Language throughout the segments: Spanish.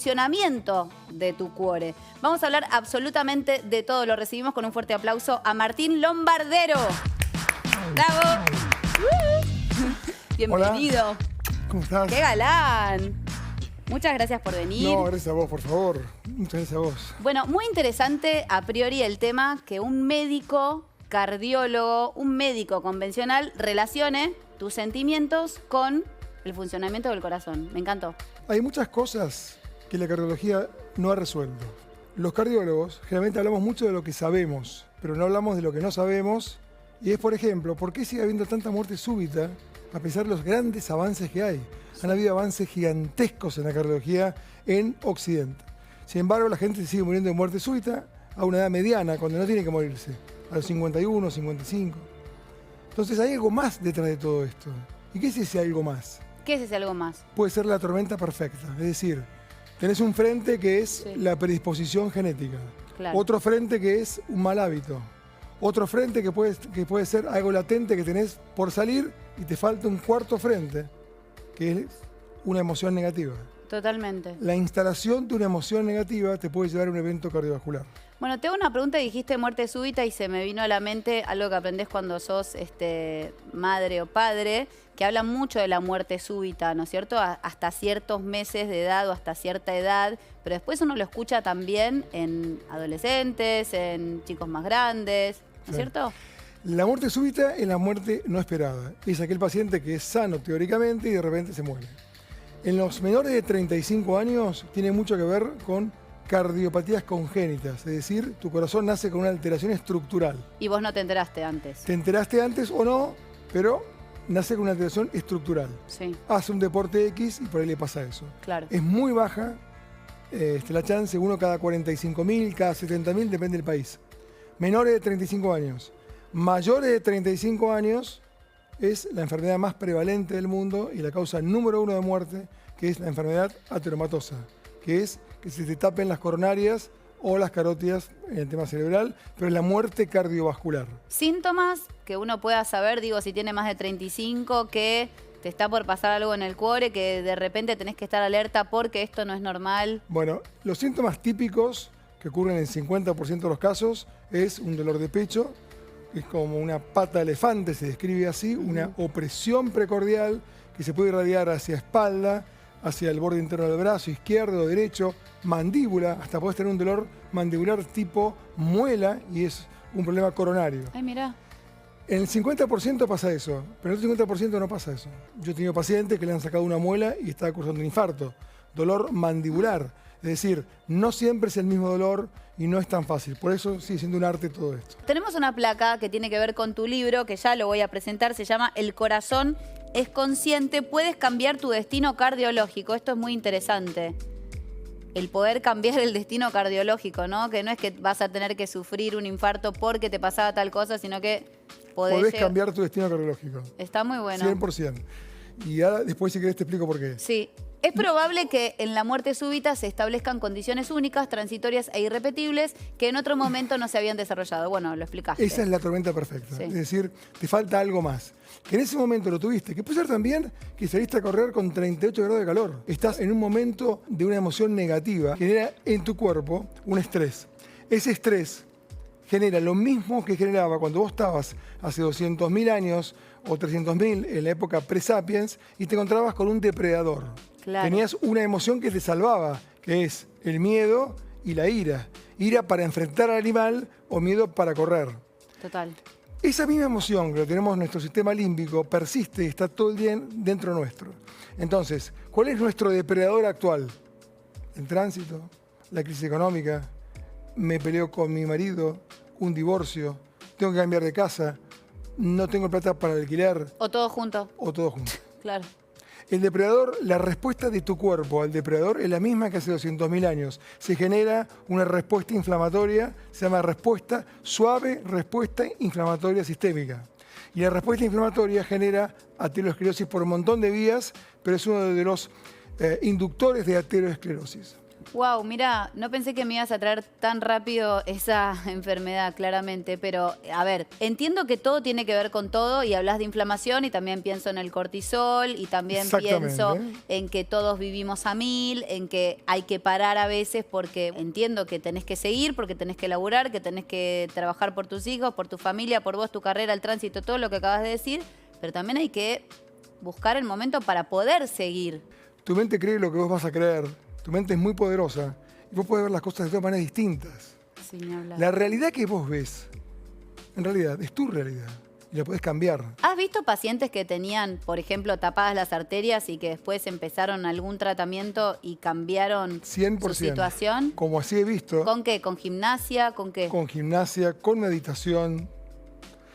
funcionamiento de tu cuore. Vamos a hablar absolutamente de todo. Lo recibimos con un fuerte aplauso a Martín Lombardero. ¡Bravo! Bienvenido. Hola. ¿Cómo estás? ¡Qué galán! Muchas gracias por venir. No, gracias a vos, por favor. Muchas gracias a vos. Bueno, muy interesante a priori el tema que un médico cardiólogo, un médico convencional relacione tus sentimientos con el funcionamiento del corazón. Me encantó. Hay muchas cosas que la cardiología no ha resuelto. Los cardiólogos generalmente hablamos mucho de lo que sabemos, pero no hablamos de lo que no sabemos. Y es, por ejemplo, ¿por qué sigue habiendo tanta muerte súbita a pesar de los grandes avances que hay? Han habido avances gigantescos en la cardiología en Occidente. Sin embargo, la gente sigue muriendo de muerte súbita a una edad mediana, cuando no tiene que morirse, a los 51, 55. Entonces hay algo más detrás de todo esto. ¿Y qué es ese algo más? ¿Qué es ese algo más? Puede ser la tormenta perfecta. Es decir, tenés un frente que es la predisposición genética. Claro. Otro frente que es un mal hábito. Otro frente que puede ser algo latente que tenés por salir y te falta un cuarto frente, que es una emoción negativa. Totalmente. La instalación de una emoción negativa te puede llevar a un evento cardiovascular. Bueno, te hago una pregunta. Dijiste muerte súbita y se me vino a la mente algo que aprendés cuando sos madre o padre, que habla mucho de la muerte súbita, ¿no es cierto? Hasta ciertos meses de edad o hasta cierta edad, pero después uno lo escucha también en adolescentes, en chicos más grandes, ¿no es cierto? La muerte súbita es la muerte no esperada. Es aquel paciente que es sano teóricamente y de repente se muere. En los menores de 35 años tiene mucho que ver con cardiopatías congénitas, es decir, tu corazón nace con una alteración estructural. Y vos no te enteraste antes. Te enteraste antes o no, pero nace con una alteración estructural. Sí. Hace un deporte X y por ahí le pasa eso. Claro. Es muy baja la chance, uno cada 45.000, cada 70.000, depende del país. Menores de 35 años. Mayores de 35 años es la enfermedad más prevalente del mundo y la causa número 1 de muerte, que es la enfermedad ateromatosa, que es que se te tapen las coronarias o las carótidas en el tema cerebral, pero es la muerte cardiovascular. Síntomas que uno pueda saber, digo, si tiene más de 35, que te está por pasar algo en el cuore, que de repente tenés que estar alerta porque esto no es normal. Bueno, los síntomas típicos que ocurren en 50% de los casos es un dolor de pecho, que es como una pata de elefante, se describe así, una opresión precordial que se puede irradiar hacia espalda, hacia el borde interno del brazo, izquierdo o derecho, mandíbula, hasta podés tener un dolor mandibular tipo muela y es un problema coronario. Ay, mirá. En el 50% pasa eso, pero en el 50% no pasa eso. Yo he tenido pacientes que le han sacado una muela y está cursando un infarto. Dolor mandibular. Es decir, no siempre es el mismo dolor y no es tan fácil. Por eso sigue siendo un arte todo esto. Tenemos una placa que tiene que ver con tu libro, que ya lo voy a presentar, se llama El corazón es consciente, puedes cambiar tu destino cardiológico. Esto es muy interesante. El poder cambiar el destino cardiológico, ¿no? Que no es que vas a tener que sufrir un infarto porque te pasaba tal cosa, sino que podés cambiar tu destino cardiológico. Está muy bueno. 100%. Y ahora después si querés te explico por qué. Sí. Es probable que en la muerte súbita se establezcan condiciones únicas, transitorias e irrepetibles que en otro momento no se habían desarrollado. Bueno, lo explicaste. Esa es la tormenta perfecta. Sí. Es decir, te falta algo más. Que en ese momento lo tuviste. Que puede ser también que saliste a correr con 38 grados de calor. Estás en un momento de una emoción negativa. Genera en tu cuerpo un estrés. Ese estrés genera lo mismo que generaba cuando vos estabas hace 200.000 años o 300.000 en la época pre-sapiens y te encontrabas con un depredador. Claro. Tenías una emoción que te salvaba, que es el miedo y la ira. Ira para enfrentar al animal o miedo para correr. Total. Esa misma emoción que lo tenemos en nuestro sistema límbico persiste y está todo el día dentro nuestro. Entonces, ¿cuál es nuestro depredador actual? El tránsito, la crisis económica, me peleo con mi marido, un divorcio, tengo que cambiar de casa, no tengo plata para el alquiler. O todo junto. O todo junto. Claro. El depredador, la respuesta de tu cuerpo al depredador es la misma que hace 200.000 años. Se genera una respuesta inflamatoria, se llama respuesta suave, respuesta inflamatoria sistémica. Y la respuesta inflamatoria genera aterosclerosis por un montón de vías, pero es uno de los inductores de aterosclerosis. Wow, mira, no pensé que me ibas a traer tan rápido esa enfermedad, claramente, pero a ver, entiendo que todo tiene que ver con todo y hablas de inflamación y también pienso en el cortisol y también pienso en que todos vivimos a 1000, en que hay que parar a veces porque entiendo que tenés que seguir, porque tenés que laburar, que tenés que trabajar por tus hijos, por tu familia, por vos, tu carrera, el tránsito, todo lo que acabas de decir, pero también hay que buscar el momento para poder seguir. Tu mente cree lo que vos vas a creer. Tu mente es muy poderosa y vos podés ver las cosas de todas maneras distintas. Sí, ni hablar. La realidad que vos ves, en realidad, es tu realidad y la podés cambiar. ¿Has visto pacientes que tenían, por ejemplo, tapadas las arterias y que después empezaron algún tratamiento y cambiaron 100%. su situación? Como así he visto. ¿Con qué? ¿Con gimnasia? ¿Con qué? Con gimnasia, con meditación.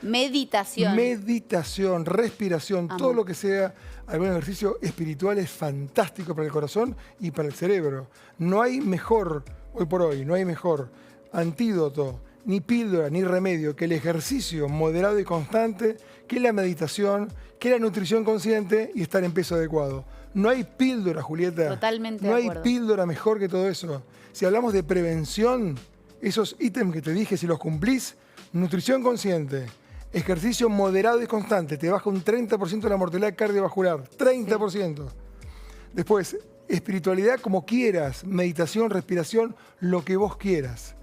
Meditación. Meditación, respiración, todo lo que sea algún ejercicio espiritual es fantástico para el corazón y para el cerebro. No hay mejor, hoy por hoy, no hay mejor antídoto, ni píldora, ni remedio que el ejercicio moderado y constante, que la meditación, que la nutrición consciente y estar en peso adecuado. No hay píldora, Julieta. Totalmente No de hay acuerdo. píldora mejor que todo eso. Si hablamos de prevención, esos ítems que te dije, si los cumplís, nutrición consciente, ejercicio moderado y constante, te baja un 30% la mortalidad cardiovascular. 30%. Sí. Después, espiritualidad como quieras, meditación, respiración, lo que vos quieras.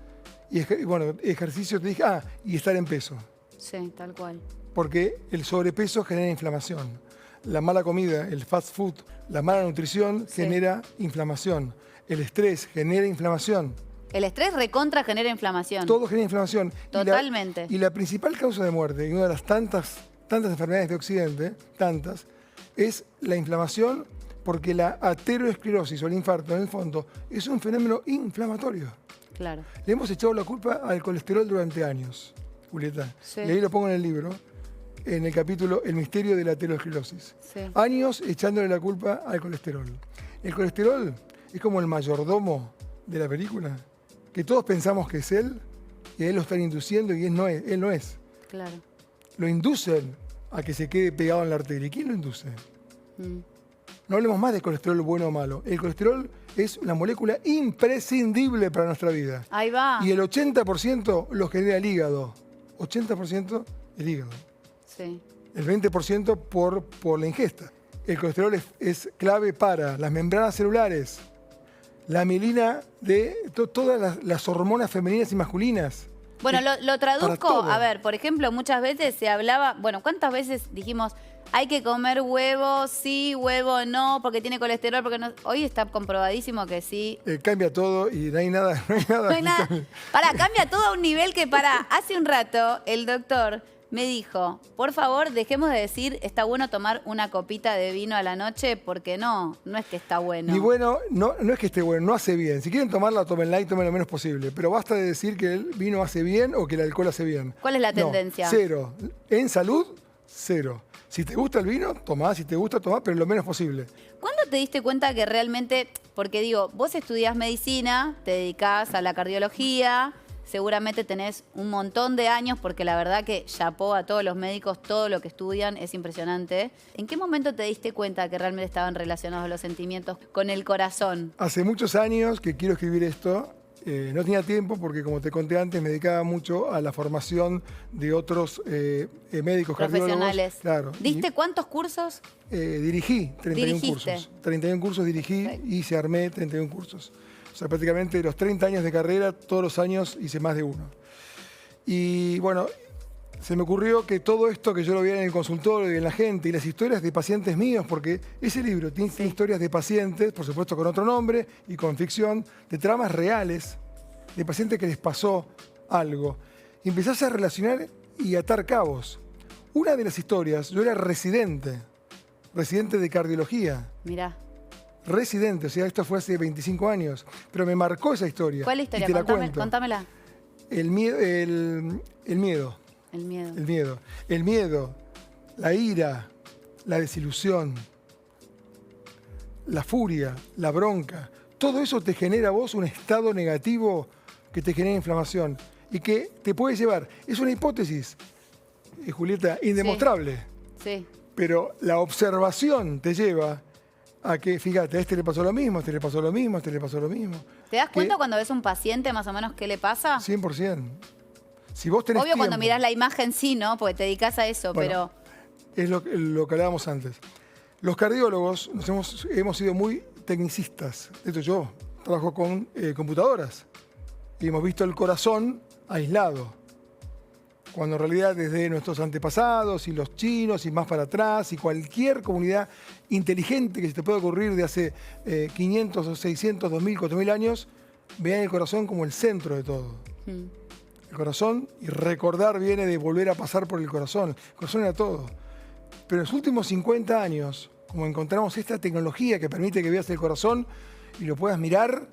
Y bueno, ejercicio te dije, y estar en peso. Sí, tal cual. Porque el sobrepeso genera inflamación. La mala comida, el fast food, la mala nutrición genera inflamación. El estrés genera inflamación. El estrés recontra genera inflamación. Todo genera inflamación. Totalmente. Y la principal causa de muerte, y una de las tantas enfermedades de Occidente, es la inflamación, porque la aterosclerosis o el infarto, en el fondo, es un fenómeno inflamatorio. Claro. Le hemos echado la culpa al colesterol durante años, Julieta. Sí. Y ahí lo pongo en el libro, en el capítulo El misterio de la aterosclerosis. Sí. Años echándole la culpa al colesterol. El colesterol es como el mayordomo de la película, que todos pensamos que es él, y a él lo están induciendo y él no es. Claro. Lo inducen a que se quede pegado en la arteria. ¿Y quién lo induce? No hablemos más de colesterol bueno o malo. El colesterol es una molécula imprescindible para nuestra vida. Ahí va. Y el 80% lo genera el hígado. 80% el hígado. Sí. El 20% por la ingesta. El colesterol es clave para las membranas celulares, la mielina de todas las hormonas femeninas y masculinas. Bueno, lo traduzco, a ver, por ejemplo, muchas veces se hablaba, bueno, ¿cuántas veces dijimos hay que comer huevo, sí, huevo no, porque tiene colesterol, porque no? Hoy está comprobadísimo que sí. Cambia todo y no hay nada. No hay nada. Pará, cambia todo a un nivel que hace un rato el doctor me dijo, por favor, dejemos de decir, está bueno tomar una copita de vino a la noche, porque no es que está bueno. Ni bueno, no es que esté bueno, no hace bien. Si quieren tomarla, tómenla y tomen lo menos posible. Pero basta de decir que el vino hace bien o que el alcohol hace bien. ¿Cuál es la tendencia? No, cero. En salud, cero. Si te gusta el vino, tomá. Si te gusta, tomá, pero lo menos posible. ¿Cuándo te diste cuenta que realmente, porque digo, vos estudiás medicina, te dedicás a la cardiología, seguramente tenés un montón de años, porque la verdad que chapó a todos los médicos, todo lo que estudian es impresionante. ¿En qué momento te diste cuenta que realmente estaban relacionados los sentimientos con el corazón? Hace muchos años que quiero escribir esto. No tenía tiempo porque, como te conté antes, me dedicaba mucho a la formación de otros médicos, profesionales. Claro. ¿Diste cuántos cursos? Dirigí 31 ¿Dirigiste? cursos. 31 cursos dirigí y se armé 31 cursos. O sea, prácticamente los 30 años de carrera, todos los años hice más de uno. Y bueno, se me ocurrió que todo esto que yo lo veía en el consultorio y en la gente y las historias de pacientes míos, porque ese libro tiene historias de pacientes, por supuesto con otro nombre y con ficción, de tramas reales, de pacientes que les pasó algo. Y empezás a relacionar y atar cabos. Una de las historias, yo era residente de cardiología. Mirá. Residente, o sea, esto fue hace 25 años, pero me marcó esa historia. ¿Cuál historia? Y te la cuento. Contámela. El miedo. El miedo. El miedo, la ira, la desilusión, la furia, la bronca. Todo eso te genera a vos un estado negativo que te genera inflamación y que te puede llevar. Es una hipótesis, Julieta, indemostrable. Sí. Pero la observación te lleva a que, fíjate, a este le pasó lo mismo, a este le pasó lo mismo, a este le pasó lo mismo. ¿Te das cuenta cuando ves un paciente más o menos qué le pasa? 100%. Si vos tenés Obvio cuando tiempo, mirás la imagen sí, ¿no? Porque te dedicas a eso, bueno, pero... es lo que hablábamos antes. Los cardiólogos hemos sido muy tecnicistas. De hecho, yo trabajo con computadoras y hemos visto el corazón aislado. Cuando en realidad desde nuestros antepasados y los chinos y más para atrás y cualquier comunidad inteligente que se te pueda ocurrir de hace 500 o 600, 2000, 4000 años, vean el corazón como el centro de todo. El corazón, y recordar viene de volver a pasar por el corazón. El corazón era todo. Pero en los últimos 50 años, como encontramos esta tecnología que permite que veas el corazón y lo puedas mirar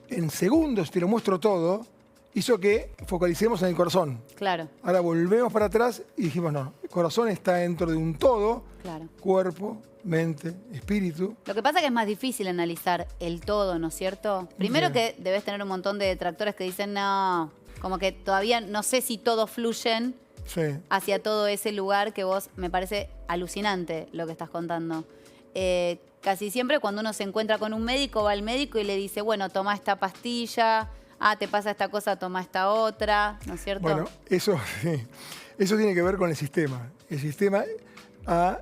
en segundos, te lo muestro todo, hizo que focalicemos en el corazón. Claro. Ahora volvemos para atrás y dijimos, no, el corazón está dentro de un todo, Claro. cuerpo, mente, espíritu. Lo que pasa es que es más difícil analizar el todo, ¿no es cierto? Primero Sí. que debes tener un montón de detractores que dicen, no, como que todavía no sé si todos fluyen Sí. hacia todo ese lugar que vos, me parece alucinante lo que estás contando. Casi siempre cuando uno se encuentra con un médico, va al médico y le dice, bueno, toma esta pastilla, te pasa esta cosa, toma esta otra, ¿no es cierto? Bueno, eso tiene que ver con el sistema. El sistema ha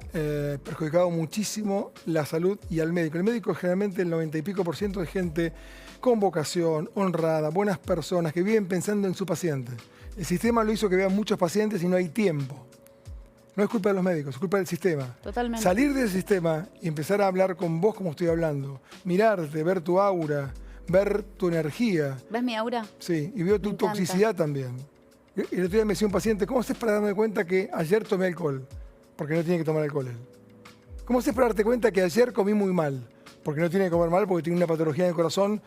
perjudicado muchísimo la salud y al médico. El médico es generalmente el 90 y pico % de gente con vocación, honrada, buenas personas que viven pensando en su paciente. El sistema lo hizo que vean muchos pacientes y no hay tiempo. No es culpa de los médicos, es culpa del sistema. Totalmente. Salir del sistema y empezar a hablar con vos como estoy hablando. Mirarte, ver tu aura, ver tu energía. ¿Ves mi aura? Sí, y veo tu Me encanta. toxicidad también. El otro día me decía un paciente, ¿cómo haces para darme cuenta que ayer tomé alcohol? Porque no tiene que tomar alcohol él. ¿Cómo haces para darte cuenta que ayer comí muy mal? Porque no tiene que comer mal porque tiene una patología en el corazón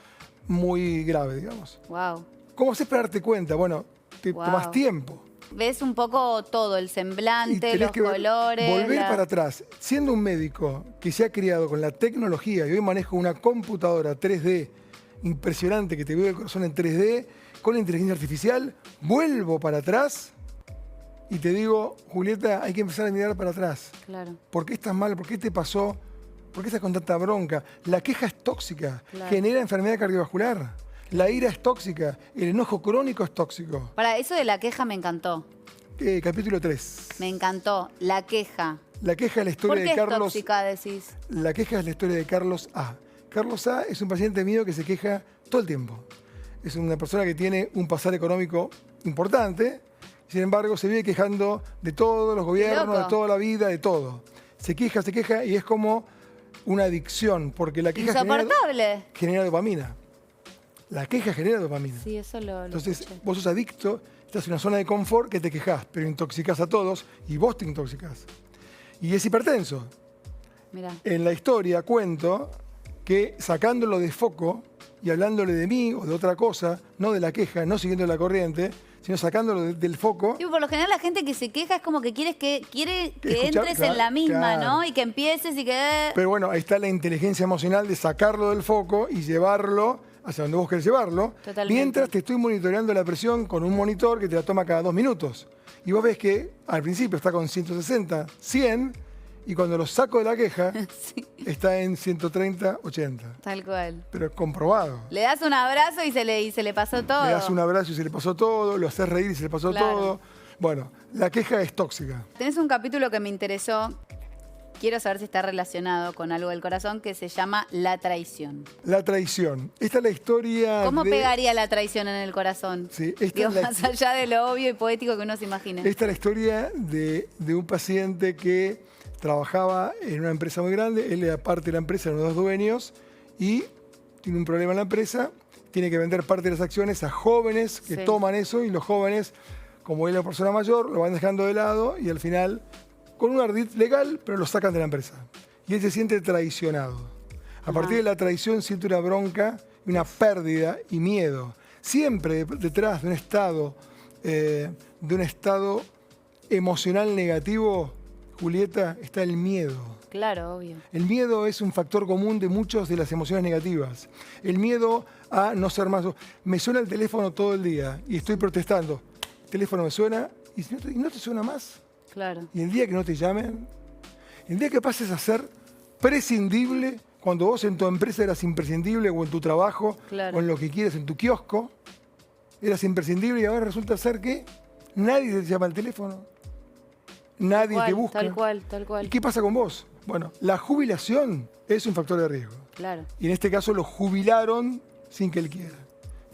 muy grave, digamos. Wow. ¿Cómo haces para darte cuenta? Bueno, te Wow. tomás tiempo. Ves un poco todo, el Y semblante, tenés los que colores. volver para atrás. Siendo un médico que se ha criado con la tecnología y hoy manejo una computadora 3D impresionante que te veo el corazón en 3D con la inteligencia artificial, vuelvo para atrás y te digo, Julieta, hay que empezar a mirar para atrás. Claro. ¿Por qué estás mal? ¿Por qué te pasó? ¿Por qué estás con tanta bronca? La queja es tóxica, Claro. genera enfermedad cardiovascular. La ira es tóxica, el enojo crónico es tóxico. Para eso de la queja me encantó. Capítulo 3. Me encantó. La queja. La queja es la ¿Por historia qué de es Carlos. tóxica, decís? La queja es la historia de Carlos A. Carlos A es un paciente mío que se queja todo el tiempo. Es una persona que tiene un pasar económico importante, sin embargo se vive quejando de todos los gobiernos, loco. de toda la vida, de todo. Se queja y es como una adicción, porque la queja Insoportable. genera dopamina. La queja genera dopamina. Sí, eso lo Entonces, escuché. vos sos adicto, estás en una zona de confort que te quejás, pero intoxicás a todos y vos te intoxicás. Y es hipertenso. Mirá. En la historia cuento que sacándolo de foco y hablándole de mí o de otra cosa, no de la queja, no siguiendo la corriente, sino sacándolo del foco. Sí, por lo general la gente que se queja es como que quiere que Escuchar, entres en la misma, claro. ¿no? Y que empieces y que... Pero bueno, ahí está la inteligencia emocional de sacarlo del foco y llevarlo hacia donde vos querés llevarlo. Totalmente. Mientras te estoy monitoreando la presión con un monitor que te la toma cada 2 minutos. Y vos ves que al principio está con 160, 100, y cuando lo saco de la queja, Sí, está en 130, 80. tal cual. Pero comprobado. Le das un abrazo y se le pasó todo. Le das un abrazo y se le pasó todo, lo haces reír y se le pasó Claro. todo. Bueno, la queja es tóxica. Tenés un capítulo que me interesó. Quiero saber si está relacionado con algo del corazón que se llama la traición. La traición. Esta es la historia ¿Cómo de... pegaría la traición en el corazón? Sí, esta Digo, es la- más allá de lo obvio y poético que uno se imagine. Esta es la historia de un paciente que trabajaba en una empresa muy grande. Él era parte de la empresa, era uno de los dueños, y tiene un problema en la empresa. Tiene que vender parte de las acciones a jóvenes que Sí. toman eso, y los jóvenes, como él es una persona mayor, lo van dejando de lado y al final, con un ardid legal, pero lo sacan de la empresa. Y él se siente traicionado. A partir de la traición siente una bronca, una pérdida y miedo. Siempre detrás de un estado emocional negativo, Julieta, está el miedo. Claro, obvio. El miedo es un factor común de muchas de las emociones negativas. El miedo a no ser más... Me suena el teléfono todo el día y estoy protestando. El teléfono me suena y no te suena más. Claro. Y el día que no te llamen, el día que pases a ser prescindible, Cuando vos en tu empresa eras imprescindible, o en tu trabajo, Claro. o en lo que quieras, en tu kiosco, eras imprescindible y ahora resulta ser que nadie te llama al teléfono, nadie te busca. Tal cual, tal ¿Y cual. qué pasa con vos? Bueno, la jubilación es un factor de riesgo. Claro. Y en este caso lo jubilaron sin que él quiera.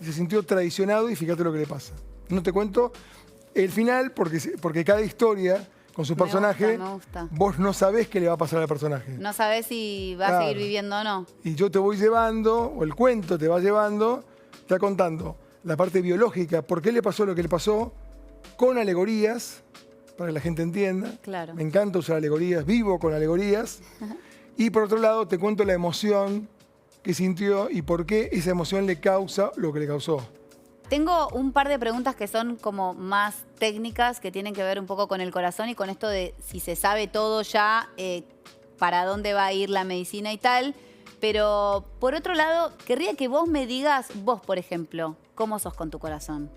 Y se sintió traicionado y fíjate lo que le pasa. No te cuento el final porque cada historia con su personaje, Me gusta. vos no sabés qué le va a pasar al personaje. No sabés si va a Claro. seguir viviendo o no. Y yo te voy llevando, o el cuento te va llevando, te va contando la parte biológica, por qué le pasó lo que le pasó, con alegorías, para que la gente entienda. Claro. Me encanta usar alegorías, vivo con alegorías. Y por otro lado, te cuento la emoción que sintió y por qué esa emoción le causa lo que le causó. Tengo un par de preguntas que son como más técnicas, que tienen que ver un poco con el corazón y con esto de si se sabe todo ya, para dónde va a ir la medicina y tal. Pero por otro lado, querría que vos me digas, vos por ejemplo, ¿cómo sos con tu corazón?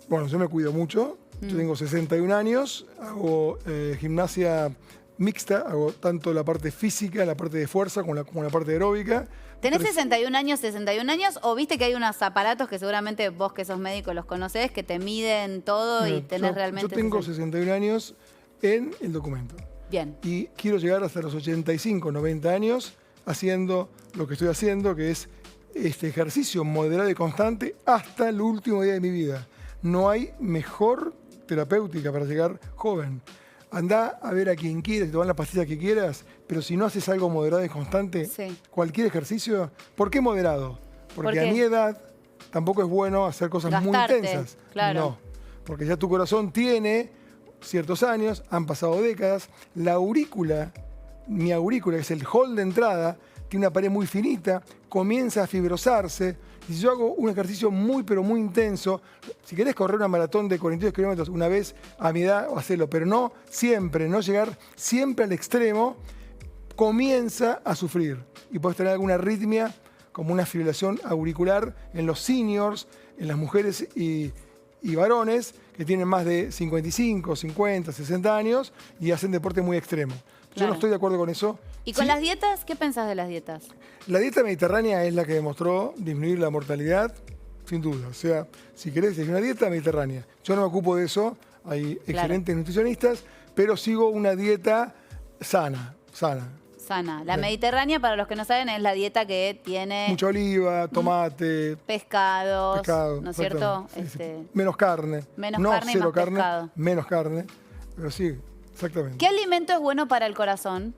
Bueno, yo me cuido mucho. Yo tengo 61 años, hago gimnasia mixta, hago tanto la parte física, la parte de fuerza, como la parte aeróbica. ¿Tenés Tres- 61 años o viste que hay unos aparatos que seguramente vos que sos médico los conocés, que te miden todo y Mira, tenés realmente... Yo tengo 61 años en el documento. Bien, Y quiero llegar hasta los 85, 90 años haciendo lo que estoy haciendo, que es este ejercicio moderado y constante hasta el último día de mi vida. No hay mejor terapéutica para llegar joven. Andá a ver a quien quieras, te van las pastillas que quieras, pero si no haces algo moderado y constante, Sí. cualquier ejercicio, ¿por qué moderado? Porque ¿Por qué? a mi edad tampoco es bueno hacer cosas Gastarte, muy intensas. claro. No, porque ya tu corazón tiene ciertos años, han pasado décadas, la aurícula, mi aurícula, que es el hall de entrada, tiene una pared muy finita, comienza a fibrosarse. Y si yo hago un ejercicio muy, pero muy intenso, si querés correr una maratón de 42 kilómetros una vez a mi edad, hacelo, pero no siempre, no llegar siempre al extremo, comienza a sufrir. Y puedes tener alguna arritmia, como una fibrilación auricular en los seniors, en las mujeres y varones que tienen más de 55, 50, 60 años y hacen deporte muy extremo. Yo Claro. no estoy de acuerdo con eso. ¿y con Sí, las dietas? ¿Qué pensás de las dietas? la dieta mediterránea es la que demostró disminuir la mortalidad, sin duda. O sea, si querés, es una dieta mediterránea. Yo no me ocupo de eso, hay excelentes nutricionistas, pero sigo una dieta sana. Sana. La Bien. mediterránea, para los que no saben, es la dieta que tiene Mucha oliva, tomate, pescados, pescado. ¿no es cierto? exactamente. Sí. Menos carne. Menos no carne y cero más carne, pescado. menos carne. Pero sí, exactamente. ¿Qué alimento es bueno para el corazón?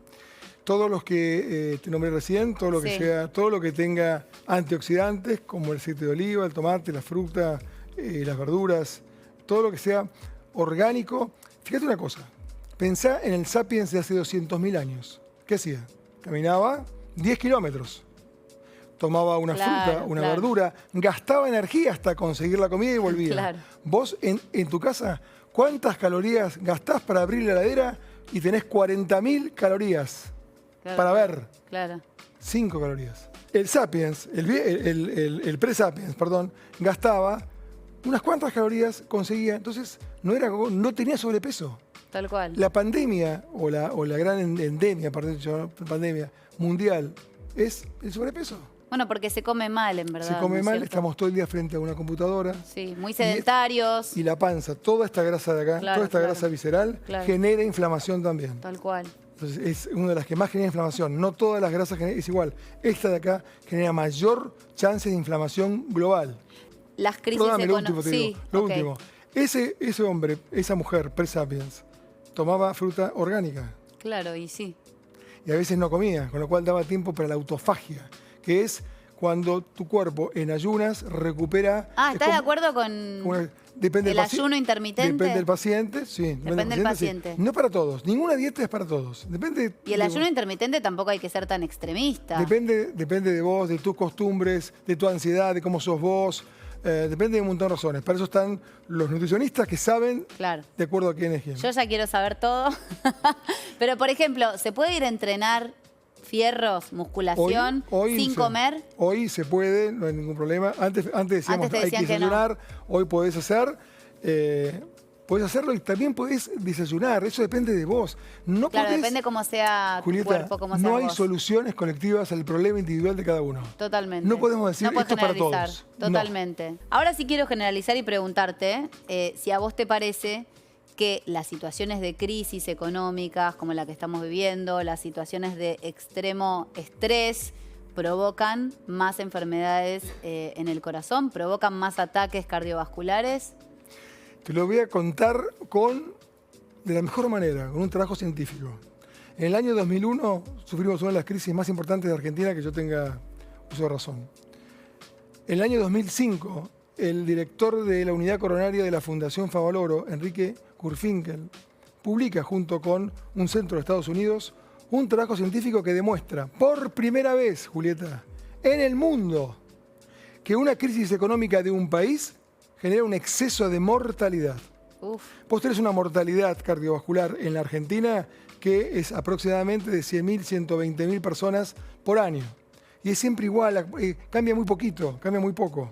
Todos los que te nombré recién, todo lo que Sí. sea, todo lo que tenga antioxidantes, como el aceite de oliva, el tomate, la fruta, las verduras, todo lo que sea orgánico. Fíjate una cosa, pensá en el Sapiens de hace 200.000 años. ¿Qué hacía? Caminaba 10 kilómetros, tomaba una Claro, fruta, una claro. verdura, gastaba energía hasta conseguir la comida y volvía. Claro. Vos en tu casa, ¿cuántas calorías gastás para abrir la heladera y tenés 40.000 calorías? Claro, Para ver, Claro. 5 calorías. El Sapiens, el pre-Sapiens, perdón, gastaba unas cuantas calorías, conseguía, entonces no tenía sobrepeso. Tal cual. La pandemia o la gran endemia, pandemia mundial, es el sobrepeso. Bueno, porque se come mal, en verdad. Se come ¿no es mal, cierto? estamos todo el día frente a una computadora. Sí, muy sedentarios. Y la panza, toda esta grasa de acá, Claro, toda esta claro. grasa visceral, Claro. genera inflamación también. Tal cual. Entonces es una de las que más genera inflamación. No todas las grasas es igual. Esta de acá genera mayor chance de inflamación global. Las crisis Perdóname, lo último económicas. te digo. Lo ok. último. Ese hombre, esa mujer, pre-sapiens, tomaba fruta orgánica Claro, y sí. y a veces no comía, con lo cual daba tiempo para la autofagia, que es cuando tu cuerpo en ayunas recupera... Ah, es ¿estás de como- acuerdo con Depende el del paci- ayuno intermitente? Depende del paciente, sí. Depende del paciente. Sí. No para todos. Ninguna dieta es para todos. Depende. Y el de ayuno vos. intermitente tampoco hay que ser tan extremista. Depende de vos, de tus costumbres, de tu ansiedad, de cómo sos vos. Depende de un montón de razones. Para eso están los nutricionistas que saben Claro. de acuerdo a quién es quién. Yo ya quiero saber todo. Pero, por ejemplo, ¿se puede ir a entrenar fierros, musculación, sin sí. comer? Hoy se puede, no hay ningún problema. Antes decíamos Antes te hay que decían que no. desayunar, hoy podés hacer. Podés hacerlo y también podés desayunar, eso depende de vos. No Claro, podés, depende cómo sea tu Julieta, cuerpo, cómo sea no hay vos. soluciones colectivas al problema individual de cada uno. Totalmente. No podemos decir No podés esto es para generalizar, todos. totalmente. Ahora sí quiero generalizar y preguntarte si a vos te parece que las situaciones de crisis económicas como la que estamos viviendo, las situaciones de extremo estrés, provocan más enfermedades en el corazón, provocan más ataques cardiovasculares. Te lo voy a contar de la mejor manera, con un trabajo científico. En el año 2001 sufrimos una de las crisis más importantes de Argentina que yo tenga uso de razón. En el año 2005, el director de la unidad coronaria de la Fundación Favaloro, Enrique Gurfinkel, publica junto con un centro de Estados Unidos un trabajo científico que demuestra por primera vez, Julieta, en el mundo, que una crisis económica de un país genera un exceso de mortalidad. Uf. Vos tenés una mortalidad cardiovascular en la Argentina que es aproximadamente de 100.000, 120.000 personas por año. Y es siempre igual, cambia muy poquito, cambia muy poco.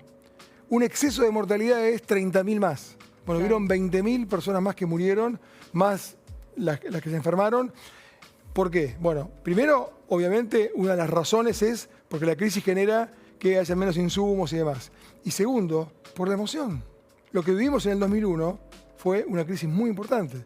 Un exceso de mortalidad es 30.000 más. Bueno, Claro. hubieron 20.000 personas más que murieron, más las que se enfermaron. ¿Por qué? Bueno, primero, obviamente, una de las razones es porque la crisis genera que haya menos insumos y demás. Y segundo, por la emoción. Lo que vivimos en el 2001 fue una crisis muy importante.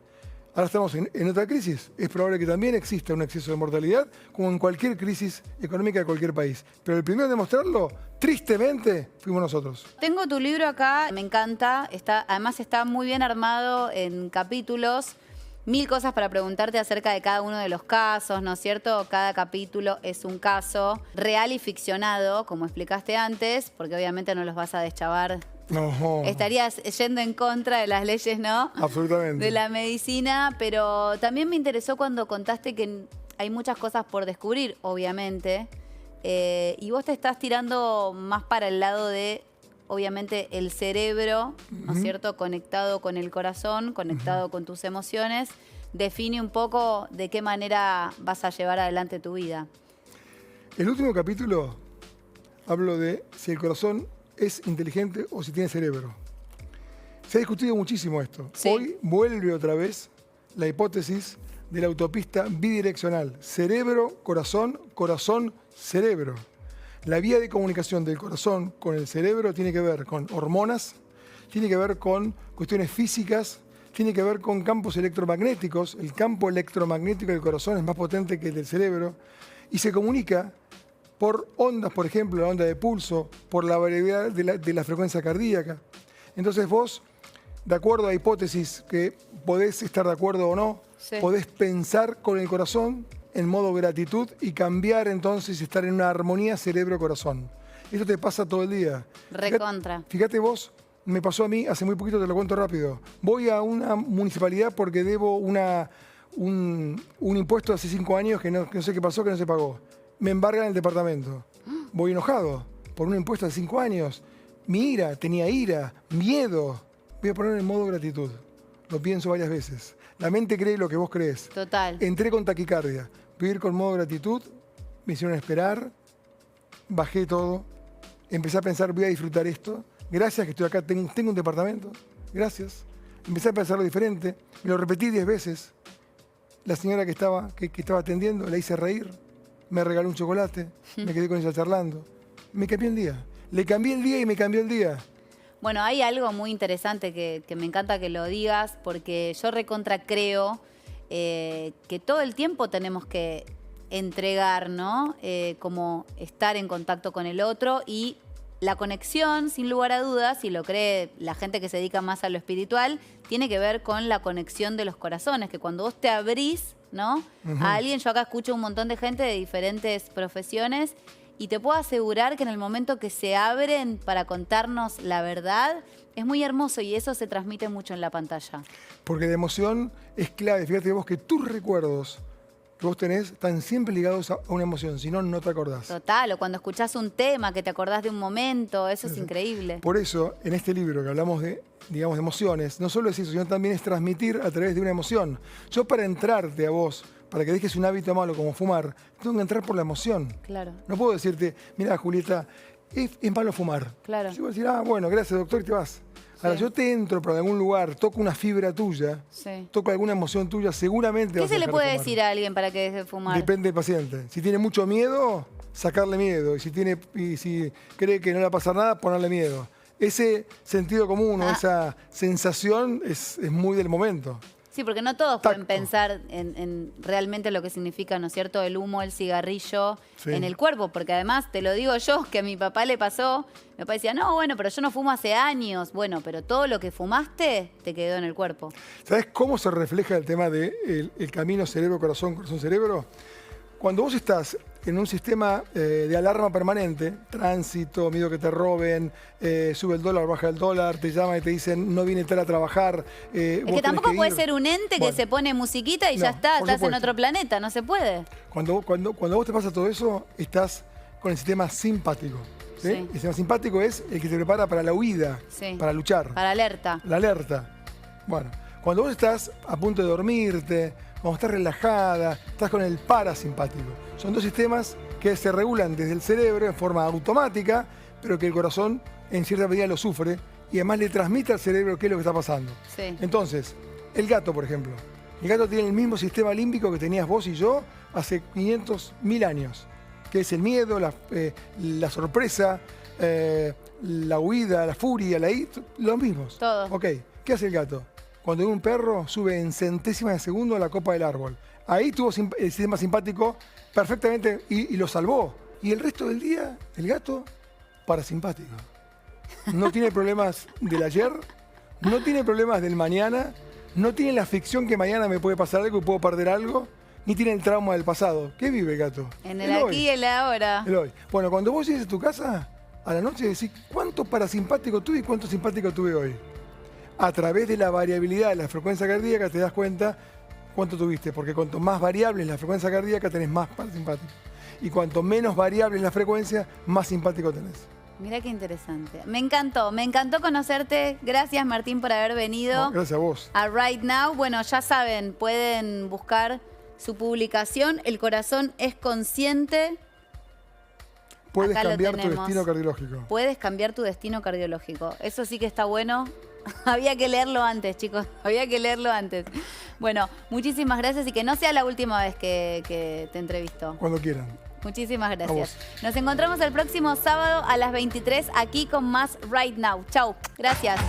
Ahora estamos en otra crisis. Es probable que también exista un exceso de mortalidad, como en cualquier crisis económica de cualquier país. Pero el primero en demostrarlo, tristemente, fuimos nosotros. Tengo tu libro acá, me encanta. Además está muy bien armado en capítulos. 1000 cosas para preguntarte acerca de cada uno de los casos, ¿no es cierto? Cada capítulo es un caso real y ficcionado, como explicaste antes, porque obviamente no los vas a deschavar. No, Estarías yendo en contra de las leyes, ¿no? absolutamente. De la medicina, pero también me interesó cuando contaste que hay muchas cosas por descubrir, obviamente, y vos te estás tirando más para el lado de, obviamente, el cerebro, ¿no es cierto? Conectado con el corazón, conectado con tus emociones. Define un poco de qué manera vas a llevar adelante tu vida. El último capítulo hablo de si el corazón es inteligente o si tiene cerebro. Se ha discutido muchísimo esto. Sí. Hoy vuelve otra vez la hipótesis de la autopista bidireccional. Cerebro, corazón, corazón, cerebro. La vía de comunicación del corazón con el cerebro tiene que ver con hormonas, tiene que ver con cuestiones físicas, tiene que ver con campos electromagnéticos. El campo electromagnético del corazón es más potente que el del cerebro y se comunica por ondas, por ejemplo, la onda de pulso, por la variabilidad de la frecuencia cardíaca. Entonces vos, de acuerdo a hipótesis que podés estar de acuerdo o no, Sí. podés pensar con el corazón en modo gratitud y cambiar entonces y estar en una armonía cerebro-corazón. Esto te pasa todo el día. Recontra. Fíjate vos, me pasó a mí hace muy poquito, te lo cuento rápido. Voy a una municipalidad porque debo un impuesto de hace 5 años que no sé qué pasó, que no se pagó. Me embargan el departamento. Voy enojado por un impuesto de 5 años. Mi ira, tenía ira, miedo. Voy a poner en modo gratitud. Lo pienso varias veces. La mente cree lo que vos crees. Total. Entré con taquicardia. Voy a ir con modo gratitud. Me hicieron esperar. Bajé todo. Empecé a pensar, voy a disfrutar esto. Gracias que estoy acá, tengo un departamento. Gracias. Empecé a pensarlo diferente. Me lo repetí 10 veces. La señora que estaba atendiendo, la hice reír. Me regaló un chocolate. Me quedé con ella charlando. Me cambió el día. Le cambié el día y me cambió el día. Bueno, hay algo muy interesante que me encanta que lo digas, porque yo recontra creo que todo el tiempo tenemos que entregar, ¿no? Como estar en contacto con el otro y la conexión, sin lugar a dudas, y lo cree la gente que se dedica más a lo espiritual, tiene que ver con la conexión de los corazones, que cuando vos te abrís, ¿no? A alguien, yo acá escucho un montón de gente de diferentes profesiones y te puedo asegurar que en el momento que se abren para contarnos la verdad, es muy hermoso y eso se transmite mucho en la pantalla. Porque la emoción es clave. Fíjate vos que tus recuerdos que vos tenés están siempre ligados a una emoción, si no, no te acordás. Total, o cuando escuchás un tema, que te acordás de un momento, eso es increíble. Por eso, en este libro que hablamos de, digamos, de emociones, no solo es eso, sino también es transmitir a través de una emoción. Yo para entrarte a vos, para que dejes un hábito malo como fumar, tengo que entrar por la emoción. Claro. No puedo decirte, mira Julieta, es malo fumar. Claro. Yo voy a decir, bueno, gracias doctor, y te vas. Ahora, yo te entro por algún lugar, toco una fibra tuya, toco alguna emoción tuya, seguramente vas a ¿Qué se le dejar puede de fumar. decir a alguien para que deje de fumar? Depende del paciente. Si tiene mucho miedo, sacarle miedo. Y si cree que no le va a pasar nada, ponerle miedo. Ese sentido común o esa sensación es muy del momento. Sí, porque no todos pueden pensar en realmente lo que significa, ¿no es cierto?, el humo, el cigarrillo en el cuerpo. Porque además, te lo digo yo, que a mi papá le pasó. Mi papá decía, no, bueno, pero yo no fumo hace años. Bueno, pero todo lo que fumaste te quedó en el cuerpo. ¿Sabes cómo se refleja el tema del camino cerebro-corazón, corazón-cerebro? Cuando vos estás en un sistema de alarma permanente, tránsito, miedo que te roben, sube el dólar, baja el dólar, te llaman y te dicen no viene tal a trabajar. Es que tampoco puede ser un ente que se pone musiquita y ya está, estás en otro planeta, no se puede. Cuando vos te pasa todo eso, estás con el sistema simpático. ¿Sí? El sistema simpático es el que te prepara para la huida, para luchar. Para alerta. La alerta. Bueno, cuando vos estás a punto de dormirte, cuando estás relajada, estás con el parasimpático. Son dos sistemas que se regulan desde el cerebro en forma automática, pero que el corazón en cierta medida lo sufre y además le transmite al cerebro qué es lo que está pasando. Entonces, el gato, por ejemplo. El gato tiene el mismo sistema límbico que tenías vos y yo hace 500.000 años, que es el miedo, la sorpresa, la huida, la furia, los mismos. Todo. Ok, ¿qué hace el gato? Cuando ve un perro, sube en centésimas de segundo a la copa del árbol. Ahí tuvo el sistema simpático perfectamente y lo salvó. Y el resto del día, el gato, parasimpático. No tiene problemas del ayer, no tiene problemas del mañana, no tiene la ficción que mañana me puede pasar algo y puedo perder algo, ni tiene el trauma del pasado. ¿Qué vive el gato? En el aquí y el ahora. El hoy. Bueno, cuando vos llegues a tu casa, a la noche decís, ¿cuánto parasimpático tuve y cuánto simpático tuve hoy? A través de la variabilidad de la frecuencia cardíaca te das cuenta cuánto tuviste, porque cuanto más variable es la frecuencia cardíaca, tenés más parasimpático. Y cuanto menos variable es la frecuencia, más simpático tenés. Mirá qué interesante. Me encantó conocerte. Gracias, Martín, por haber venido. No, gracias a vos. A Right Now. Bueno, ya saben, pueden buscar su publicación. El corazón es consciente. Puedes Acá cambiar tu destino cardiológico. Puedes cambiar tu destino cardiológico. Eso sí que está bueno. Había que leerlo antes, chicos. Había que leerlo antes. Bueno, muchísimas gracias y que no sea la última vez que te entrevisto. Cuando quieran. Muchísimas gracias. Nos encontramos el próximo sábado a las 23 aquí con más Right Now. Chau. Gracias.